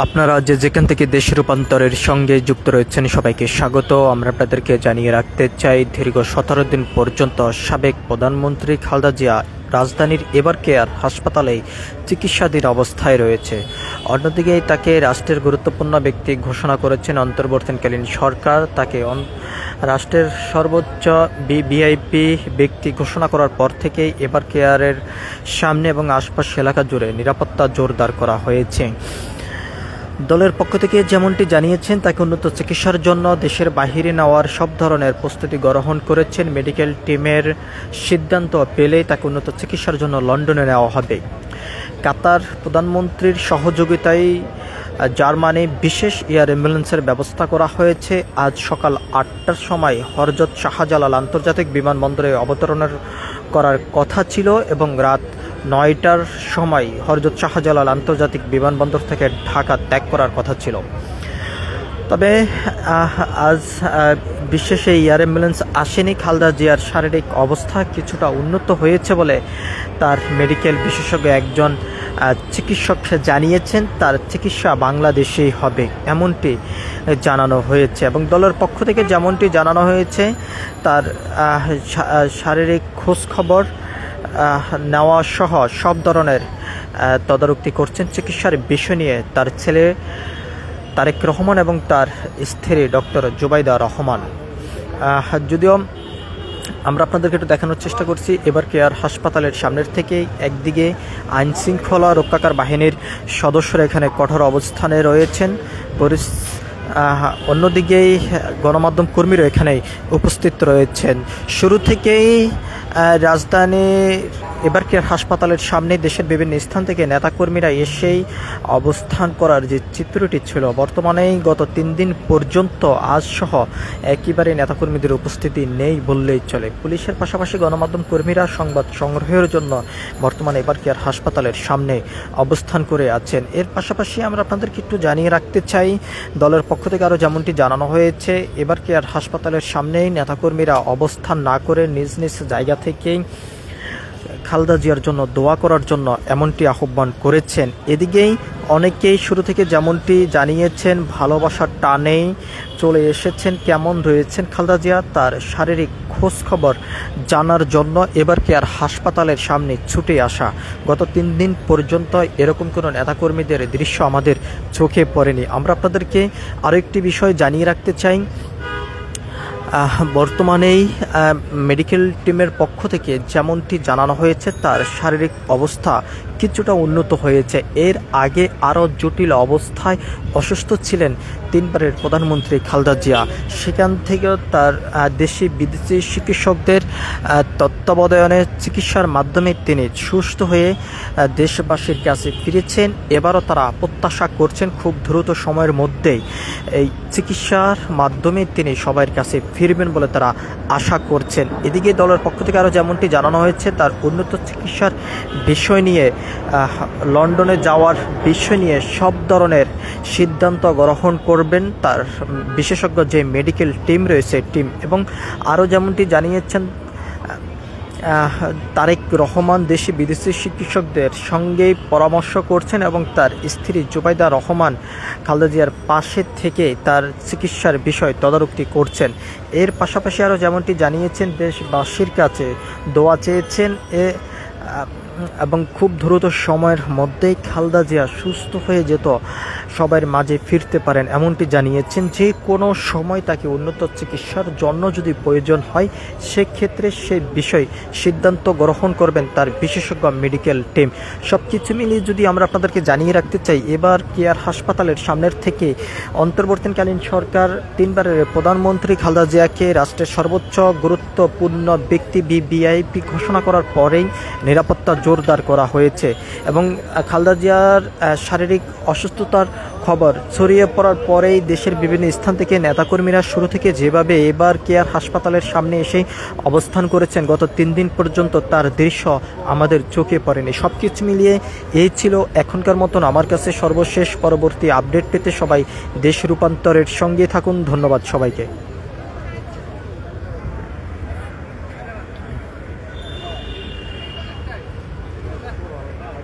আপনারা যেখান থেকে দেশ রূপান্তরের সঙ্গে যুক্ত রয়েছেন সবাইকে স্বাগত। আমরা আপনাদেরকে জানিয়ে রাখতে চাই, দীর্ঘ 17 দিন পর্যন্ত সাবেক প্রধানমন্ত্রী খালেদা জিয়া রাজধানীর এভার কেয়ার হাসপাতালে চিকিৎসাধীন অবস্থায় রয়েছে। অন্যদিকে তাকে রাষ্ট্রের গুরুত্বপূর্ণ ব্যক্তি ঘোষণা করেছেন অন্তর্বর্তীকালীন সরকার। তাকে রাষ্ট্রের সর্বোচ্চ ভিআইপি ব্যক্তি ঘোষণা করার পর থেকেই এভার কেয়ারের সামনে এবং আশপাশ এলাকা জুড়ে নিরাপত্তা জোরদার করা হয়েছে। দলের পক্ষ থেকে যেমনটি জানিয়েছেন, তাকে উন্নত চিকিৎসার জন্য দেশের বাহিরে নেওয়ার সব ধরনের প্রস্তুতি গ্রহণ করেছেন। মেডিকেল টিমের সিদ্ধান্ত পেলেই তাকে উন্নত চিকিৎসার জন্য লন্ডনে নেওয়া হবে। কাতার প্রধানমন্ত্রীর সহযোগিতায় জার্মানি বিশেষ এয়ার অ্যাম্বুলেন্সের ব্যবস্থা করা হয়েছে। আজ সকাল 8টার সময় হযরত শাহজালাল আন্তর্জাতিক বিমানবন্দরে অবতরণ করার কথা ছিল এবং রাত 9টার সময় হযরত শাহজালাল আন্তর্জাতিক বিমানবন্দর থেকে ঢাকা ত্যাগ করার কথা ছিল। তবে আজ বিশেষ এই এয়ার অ্যাম্বুলেন্স আসেনি। খালেদা জিয়ার শারীরিক অবস্থা কিছুটা উন্নত হয়েছে বলে তার মেডিকেল বিশেষজ্ঞ একজন চিকিৎসক জানিয়েছেন। তার চিকিৎসা বাংলাদেশেই হবে এমনটি জানানো হয়েছে এবং দলের পক্ষ থেকে যেমনটি জানানো হয়েছে, তার শারীরিক খোঁজখবর নেওয়া সহ সব ধরনের তদারকি করছেন। চিকিৎসার বিষয় নিয়ে তার ছেলে তারেক রহমান এবং তার স্ত্রী ডক্টর জুবাইদা রহমান। যদিও আমরা আপনাদেরকে একটু দেখানোর চেষ্টা করছি এভার কেয়ার হাসপাতালের সামনের থেকেই, একদিকে আইন শৃঙ্খলা রক্ষাকার বাহিনীর সদস্যরা এখানে কঠোর অবস্থানে রয়েছেন, অন্যদিকেই গণমাধ্যম কর্মীরা এখানে উপস্থিত রয়েছেন। শুরু থেকেই রাজধানী এভার কেয়ার হাসপাতালের সামনে দেশের বিভিন্ন স্থান থেকে নেতাকর্মীরা এসেই অবস্থান করার যে চিত্রটি ছিল, বর্তমানে গত 3 দিন পর্যন্ত আজ সহ একেবারে নেতাকর্মীদের উপস্থিতি নেই বললেই চলে। পুলিশের পাশাপাশি গণমাধ্যম কর্মীরা সংবাদ সংগ্রহের জন্য বর্তমানে এভার কেয়ার হাসপাতালের সামনে অবস্থান করে আছেন। এর পাশাপাশি আমরা আপনাদেরকে একটু জানিয়ে রাখতে চাই, দলের পক্ষ থেকে আরও যেমনটি জানানো হয়েছে, এভার কেয়ার হাসপাতালের সামনেই নেতাকর্মীরা অবস্থান না করে নিজ নিজ জায়গা থেকেই খালেদা জিয়ার জন্য দোয়া করার জন্য এমনটি আহ্বান করেছেন। এদিকেই অনেকেই শুরু থেকে যেমনটি জানিয়েছেন, ভালোবাসার টানেই চলে এসেছেন, কেমন রয়েছেন খালেদা জিয়া তার শারীরিক খোঁজ খবর জানার জন্য এভার কেয়ার হাসপাতালের সামনে ছুটে আসা। গত 3 দিন পর্যন্ত এরকম কোনো নেতাকর্মীদের দৃশ্য আমাদের চোখে পড়েনি। আমরা আপনাদেরকে আরও একটি বিষয় জানিয়ে রাখতে চাই, বর্তমানেই মেডিকেল টিমের পক্ষ থেকে যেমনটি জানানো হয়েছে, তার শারীরিক অবস্থা কিছুটা উন্নত হয়েছে। এর আগে আরও জটিল অবস্থায় অসুস্থ ছিলেন 3 বারের প্রধানমন্ত্রী খালেদা জিয়া। সেখান থেকেও তার দেশি বিদেশি চিকিৎসকদের তত্ত্বাবধানে চিকিৎসার মাধ্যমে তিনি সুস্থ হয়ে দেশবাসীর কাছে ফিরেছেন। এবারও তারা প্রত্যাশা করছেন খুব দ্রুত সময়ের মধ্যেই এই চিকিৎসার মাধ্যমে তিনি সবার কাছে ফিরবেন বলে তারা আশা করছেন। এদিকে দলের পক্ষ থেকে আরও যেমনটি জানানো হয়েছে, তার উন্নত চিকিৎসার বিষয় নিয়ে লন্ডনে যাওয়ার বিষয় নিয়ে সব ধরনের সিদ্ধান্ত গ্রহণ করবেন তার বিশেষজ্ঞ যে মেডিকেল টিম রয়েছে টিম। এবং আরও যেমনটি জানিয়েছেন, তারেক রহমান দেশি বিদেশি চিকিৎসকদের সঙ্গে পরামর্শ করছেন এবং তার স্ত্রী জুবাইদা রহমান খালেদা জিয়ার পাশে থেকে তার চিকিৎসার বিষয় তদারকি করছেন। এর পাশাপাশি আরও যেমনটি জানিয়েছেন, দেশবাসীর কাছে দোয়া চেয়েছেন এবং খুব দ্রুত সময়ের মধ্যেই খালেদা জিয়া সুস্থ হয়ে যেত সবার মাঝে ফিরতে পারেন এমনটি জানিয়েছেন। যে কোনো সময় তাকে উন্নত চিকিৎসার জন্য যদি প্রয়োজন হয়, সেক্ষেত্রে সে বিষয় সিদ্ধান্ত গ্রহণ করবেন তার বিশেষজ্ঞ মেডিকেল টিম। সব কিছু মিলিয়ে যদি আমরা আপনাদেরকে জানিয়ে রাখতে চাই, এভার কেয়ার হাসপাতালের সামনের থেকে অন্তর্বর্তীকালীন সরকার 3 বারের প্রধানমন্ত্রী খালেদা জিয়াকে রাষ্ট্রের সর্বোচ্চ গুরুত্বপূর্ণ ব্যক্তি ভিআইপি ঘোষণা করার পরেই নিরাপত্তা জোরদার করা হয়েছে এবং খালেদা জিয়ার শারীরিক অসুস্থতার খবর ছড়িয়ে পড়ার পরেই দেশের বিভিন্ন স্থান থেকে নেতাকর্মীরা শুরু থেকে যেভাবে এভার কেয়ার হাসপাতালের সামনে এসে অবস্থান করেছেন গত 3 দিন পর্যন্ত, তার দৃশ্য আমাদের চোখে পড়েনি। সব কিছু মিলিয়ে এই ছিল এখনকার মতন আমার কাছে সর্বশেষ। পরবর্তী আপডেট পেতে সবাই দেশ রূপান্তরের সঙ্গে থাকুন। ধন্যবাদ সবাইকে।